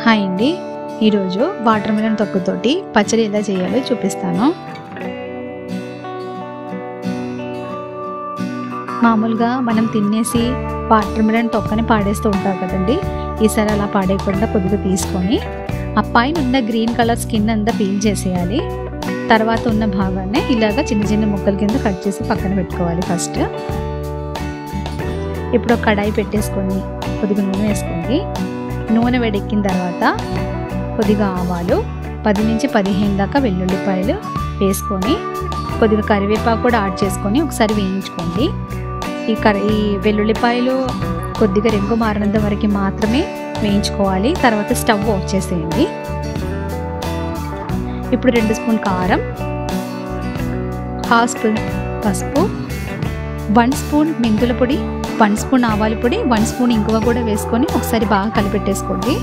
Hi అండి, ఈరోజు water melon తొక్కతోటి పచ్చడి ఎలా చేయాలో చూపిస్తాను. మామూలుగా మనం తినేసి వాటర్ మిలన్ తొక్కని పాడేస్తూ ఉంటాం కదండి. ఈసారి అలా పాడేయకుండా కొద్దిగా తీసుకొని ఆ పైన ఉన్న గ్రీన్ కలర్ స్కిన్ అంతా పీల్ చేసేయాలి. తర్వాత ఉన్న భాగాన్ని ఇలాగా చిన్న చిన్న ముక్కల కింద కట్ చేసి పక్కన పెట్టుకోవాలి. ఫస్ట్ ఇప్పుడు ఒక కడాయి పెట్టేసుకొని కొద్దిగా నూనె వేసుకోండి. నూనె వేడెక్కిన తర్వాత కొద్దిగా ఆవాలు, 10 నుంచి 15 దాకా వెల్లుల్లిపాయలు వేసుకొని కొద్దిగా కరివేపాకు కూడా యాడ్ చేసుకొని ఒకసారి వేయించుకోండి. ఈ వెల్లుల్లిపాయలు కొద్దిగా రంగు మారినంత వరకు మాత్రమే వేయించుకోవాలి. తర్వాత స్టవ్ ఆఫ్ చేసేయండి. ఇప్పుడు 2 స్పూన్ కారం, 1/2 స్పూన్ పసుపు, 1 స్పూన్ మెంతుల పొడి, 1 స్పూన్ ఆవాల పొడి, 1 స్పూన్ ఇంగువ కూడా వేసుకొని ఒకసారి బాగా కలిపెట్టేసుకోండి.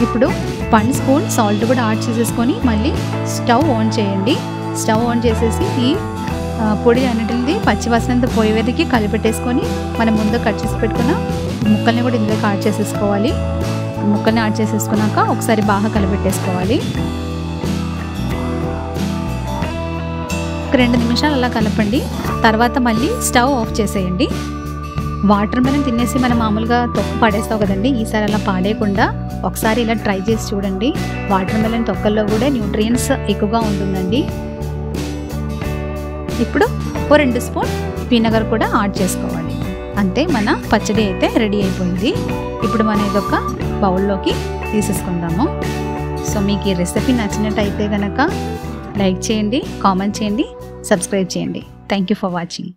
ఇప్పుడు 1 స్పూన్ సాల్ట్ కూడా యాడ్ చేసేసుకొని మళ్ళీ స్టవ్ ఆన్ చేయండి. స్టవ్ ఆన్ చేసేసి ఈ పొడి అన్నిటిని పచ్చివాసనంతా పోయేవరకు కలిపెట్టేసుకొని మనం ముందు కట్ చేసి పెట్టుకున్న ముక్కల్ని కూడా ఇందులోకి యాడ్ చేసేసుకోవాలి. ముక్కల్ని యాడ్ చేసేసుకున్నాక ఒకసారి బాగా కలిపెట్టేసుకోవాలి. 2 నిమిషాలు అలా కలపండి. తర్వాత మళ్ళీ స్టవ్ ఆఫ్ చేసేయండి. వాటర్ మిలన్ తినేసి మనం మామూలుగా తొక్క పడేస్తాం కదండి. ఈసారి అలా పాడేయకుండా ఒకసారి ఇలా ట్రై చేసి చూడండి. వాటర్ మిలన్ తొక్కల్లో కూడా న్యూట్రియంట్స్ ఎక్కువగా ఉంటుందండి. ఇప్పుడు 2 స్పూన్ వినగర్ కూడా యాడ్ చేసుకోవాలి. అంతే, మన పచ్చడి అయితే రెడీ అయిపోయింది. ఇప్పుడు మనం ఇదొక బౌల్లోకి తీసేసుకుందాము. సో మీకు ఈ రెసిపీ నచ్చినట్టయితే కనుక లైక్ చేయండి, కామెంట్ చేయండి, సబ్స్క్రైబ్ చేయండి. Thank you for watching.